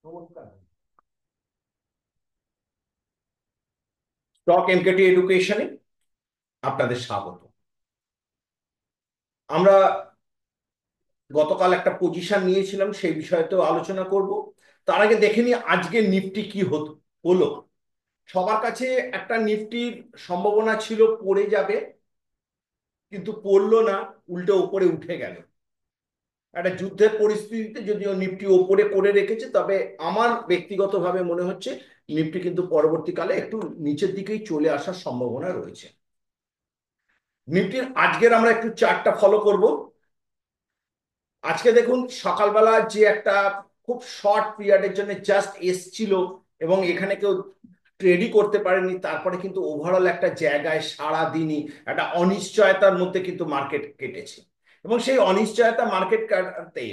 নমস্কার। Stock MKT এডুকেশনে আপনাদের স্বাগত। আমরা গতকাল একটা পজিশন নিয়েছিলাম, সেই বিষয়তেও আলোচনা করব। তার আগে দেখে নিই আজকে নিফটি কি হলো। সবার কাছে একটা নিফটির সম্ভাবনা ছিল পড়ে যাবে, কিন্তু পড়লো না, উল্টে উপরে উঠে গেল। একটা যুদ্ধের পরিস্থিতিতে যদিও নিফটি ওপরে করে রেখেছে, তবে আমার ব্যক্তিগতভাবে মনে হচ্ছে নিফটি কিন্তু পরবর্তীকালে একটু নিচের দিকেই চলে আসার সম্ভাবনা রয়েছে। নিফটির আজকের আমরা একটু চার্টটা ফলো করব। আজকে দেখুন সকালবেলা যে একটা খুব শর্ট পিরিয়ডের জন্য জাস্ট এসছিল এবং এখানে কেউ ট্রেডই করতে পারেনি, তারপরে কিন্তু ওভারঅল একটা জায়গায় সারা দিনই একটা অনিশ্চয়তার মধ্যে কিন্তু মার্কেট কেটেছে। এবং সেই অনিশ্চয়তা মার্কেট কাটাতে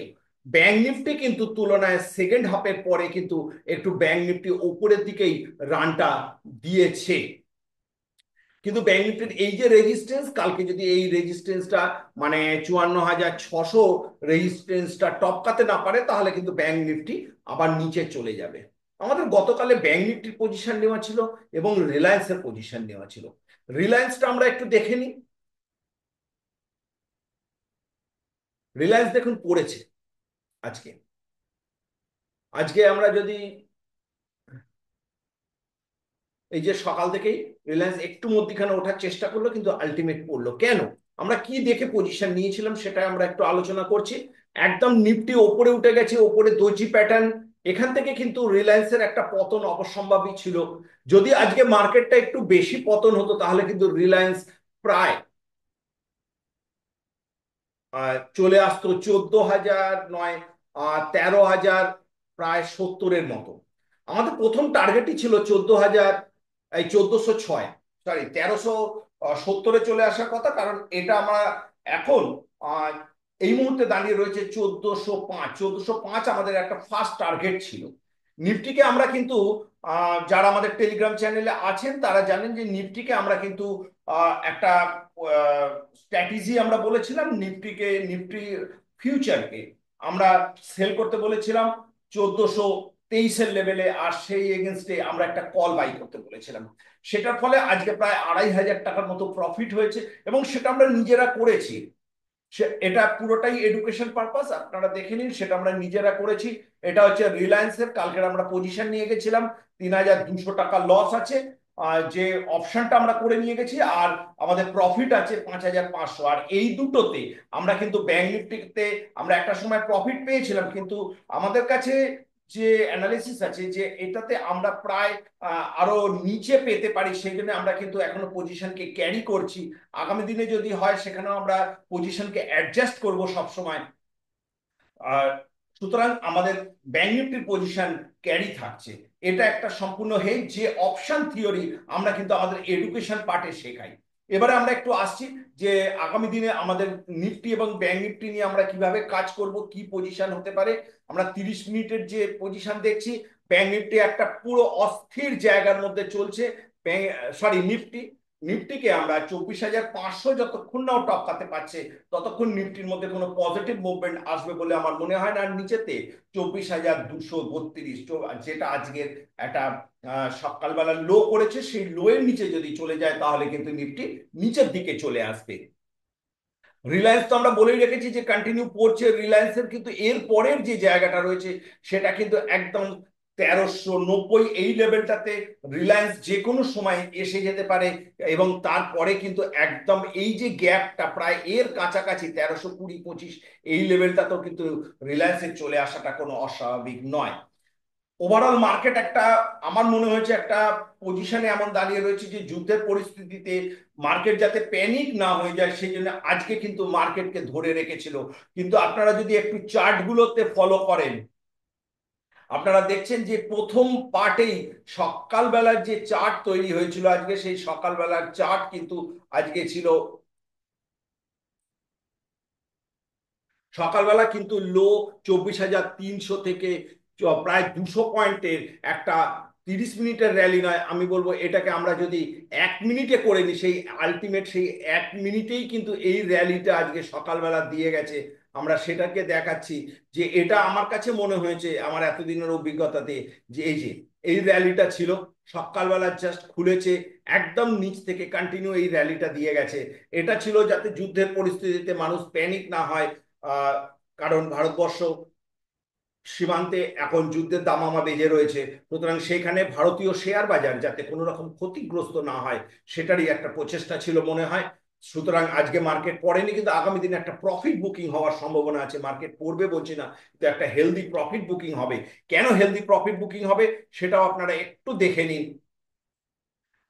ব্যাংক নিফটি কিন্তু তুলনায় সেকেন্ড হাফের পরে কিন্তু একটু ব্যাংক নিফটি ওপরের দিকেই রানটা দিয়েছে। কিন্তু ব্যাংক নিফটির এই যে রেজিস্ট্যান্স, কালকে যদি এই রেজিস্ট্যান্সটা মানে 54,600 রেজিস্ট্যান্সটা টপকাতে না পারে, তাহলে কিন্তু ব্যাংক নিফটি আবার নিচে চলে যাবে। আমাদের গতকালে ব্যাংক নিফটির পজিশন নেওয়া ছিল এবং রিলায়েন্সের পজিশন নেওয়া ছিল। রিলায়েন্সটা আমরা একটু দেখে নিই। রিলায়েন্স দেখুন পড়েছে আজকে। আজকে আমরা যদি এই যে সকাল থেকেই রিলায়েন্স একটু মধ্যখানে ওঠার চেষ্টা করলো, কিন্তু আলটিমেট পড়লো কেন? আমরা কি দেখে পজিশন নিয়েছিলাম সেটা আমরা একটু আলোচনা করছি। একদম নিফটি ওপরে উঠে গেছে, ওপরে দোজি প্যাটার্ন। এখান থেকে কিন্তু রিলায়েন্সের একটা পতন অবশ্যম্ভাবী ছিল। যদি আজকে মার্কেটটা একটু বেশি পতন হতো, তাহলে কিন্তু রিলায়েন্স প্রায় চলে আসতো 14,000 নয়, 13,000, প্রায় 70-এর মতো। আমাদের প্রথম টার্গেটই ছিল 14,000, এই 1406, সরি 1370-এ চলে আসার কথা, কারণ এটা আমরা এখন আহ, এই মুহূর্তে দাঁড়িয়ে রয়েছে 1405। 1405 আমাদের একটা ফার্স্ট টার্গেট ছিল। নিফটিকে আমরা কিন্তু যারা আমাদের টেলিগ্রাম চ্যানেলে আছেন তারা জানেন যে নিফটিকে আমরা কিন্তু একটা স্ট্র্যাটেজি আমরা বলেছিলাম। নিফটি ফিউচারকে আমরা সেল করতে বলেছিলাম 1423-এর লেভেলে, আর সেই এগেনস্টে আমরা একটা কল বাই করতে বলেছিলাম। সেটার ফলে আজকে প্রায় 2,500 টাকার মতো প্রফিট হয়েছে এবং সেটা আমরা নিজেরা করেছি। এটা পুরোটাই এডুকেশন পারপাস, আপনারা দেখে নিন। সেটা আমরা নিজেরা করেছি। এটা হচ্ছে রিলায়েন্সের কালকের আমরা পজিশন নিয়ে গেছিলাম, 3,200 টাকা লস আছে। যে অপশনটা আমরা করে নিয়ে গেছি, আর আমাদের প্রফিট আছে 5,500। আর এই দুটোতে আমরা কিন্তু ব্যাংক নিফটিতে আমরা একটা সময় প্রফিট পেয়েছিলাম, কিন্তু আমাদের কাছে যে অ্যানালিসিস আছে যে এটাতে আমরা প্রায় আরো নিচে পেতে পারি, সেই জন্য আমরা কিন্তু এখনো পজিশনকে ক্যারি করছি। আগামী দিনে যদি হয় সেখানেও আমরা পজিশনকে অ্যাডজাস্ট করব সব সময়। আর সুতরাং আমাদের ব্যাংক নিফটির পজিশন ক্যারি থাকছে। এটা একটা সম্পূর্ণ হেজ, যে অপশন থিওরি আমরা কিন্তু আমাদের এডুকেশন পার্টে শেখাই। এবারে আমরা একটু আসছি যে আগামী দিনে আমাদের নিফটি এবং ব্যাংক নিফটি নিয়ে আমরা কিভাবে কাজ করব, কি পজিশন হতে পারে। আমরা 30 মিনিটের যে পজিশন দেখছি, ব্যাংক নিফটি একটা পুরো অস্থির জায়গার মধ্যে চলছে। নিফটি নিফটিকে আমরা 24,500 যতক্ষণ নাও টপকাতে পারছে, ততক্ষণ নিফটির মধ্যে কোনো পজিটিভ মুভমেন্ট আসবে বলে আমার মনে হয় না। আর নিচেতে 24,232, যেটা আজকের একটা সকালবেলা লো করেছে, সেই লো এর নিচে যদি চলে যায়, তাহলে কিন্তু নিফটি নিচের দিকে চলে আসবে। রিলায়েন্স তো আমরা বলেই রেখেছি যে কন্টিনিউ পড়ছে। রিলায়েন্সের কিন্তু এর পরের যে জায়গাটা রয়েছে সেটা কিন্তু একদম 1,390, এই লেভেলটাতে রিলায়েন্স যে কোনো সময় এসে যেতে পারে। এবং তারপরে কিন্তু একদম এই যে গ্যাপটা প্রায় এর কাছাকাছি 1,320-25, এই লেভেলটাতেও কিন্তু রিলায়েন্সের চলে আসাটা কোনো অস্বাভাবিক নয়। ওভারঅল মার্কেট একটা, আমার মনে হয়েছে একটা পজিশনে এমন দাঁড়িয়ে রয়েছে যে যুদ্ধের পরিস্থিতিতে মার্কেট যাতে প্যানিক না হয়ে যায়, সেই জন্য আজকে কিন্তু মার্কেটকে ধরে রেখেছিল। কিন্তু আপনারা যদি একটু চার্টগুলোতে ফলো করেন, আপনারা দেখছেন যে প্রথম পার্টেই সকালবেলার যে চার্ট তৈরি হয়েছিল আজকে, সেই সকালবেলার চার্ট কিন্তু আজকে ছিল সকালবেলা কিন্তু লো 24,300 থেকে প্রায় 200 পয়েন্টের একটা 30 মিনিটের র্যালি নয়, আমি বলবো এটাকে আমরা যদি 1 মিনিটে করে নিই, সেই আলটিমেট সেই 1 মিনিটেই কিন্তু এই র্যালিটা আজকে সকালবেলা দিয়ে গেছে আমরা সেটাকে দেখাচ্ছি যে এটা আমার কাছে মনে হয়েছে আমার এতদিনের অভিজ্ঞতাতে যে এই র্যালিটা ছিল সকালবেলা জাস্ট খুলেছে, একদম নিচ থেকে কন্টিনিউ এই র্যালিটা দিয়ে গেছে। এটা ছিল যাতে যুদ্ধের পরিস্থিতিতে মানুষ প্যানিক না হয়, আহ, কারণ ভারতবর্ষ সীমান্তে এখন যুদ্ধের দামামা বেজে রয়েছে, সুতরাং সেখানে ভারতীয় শেয়ার বাজার যাতে কোনো রকম ক্ষতিগ্রস্ত না হয় সেটারই একটা প্রচেষ্টা ছিল মনে হয়। সুতরাং আজকে মার্কেট পড়েনি, কিন্তু আগামী দিনে একটা প্রফিট বুকিং হওয়ার সম্ভাবনা আছে। মার্কেট পড়বে বলছি না, কিন্তু একটা হেলদি প্রফিট বুকিং হবে। কেন হেলদি প্রফিট বুকিং হবে সেটাও আপনারা একটু দেখে নিন।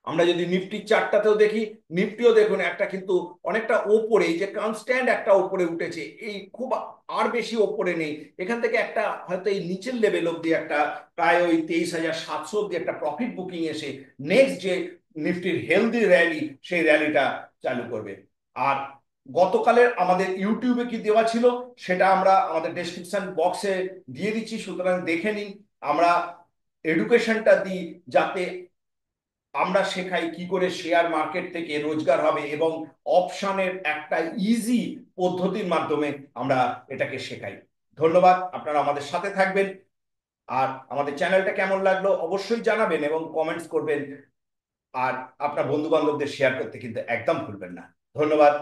আমরা যদি নিফটির চার্টটাতেও দেখি, নিফটিও দেখুন একটা কিন্তু অনেকটা ওপরে, এই যে কনস্ট্যান্ট একটা ওপরে উঠেছে, এই খুব আর বেশি ওপরে নেই। এখান থেকে একটা হয়তো এই নিচের লেভেল অব্দি একটা প্রায় ওই 23,700 অব্দি একটা প্রফিট বুকিং এসে নেক্সট যে নিফটির হেলদি র্যালি সেই র্যালিটা চালু করবে। আর গতকালের আমাদের ইউটিউবে কি দেওয়া ছিল সেটা আমরা আমাদের ডেসক্রিপশন বক্সে দিয়ে দিচ্ছি, সুতরাং দেখে নিন। আমরা এডুকেশনটা দিই যাতে আমরা শেখাই কি করে শেয়ার মার্কেট থেকে রোজগার হবে, এবং অপশনের একটা ইজি পদ্ধতির মাধ্যমে আমরা এটাকে শেখাই। ধন্যবাদ, আপনারা আমাদের সাথে থাকবেন। আর আমাদের চ্যানেলটা কেমন লাগলো অবশ্যই জানাবেন এবং কমেন্টস করবেন। আর আপনার বন্ধু বান্ধবদের শেয়ার করতে কিন্তু একদম ভুলবেন না। ধন্যবাদ।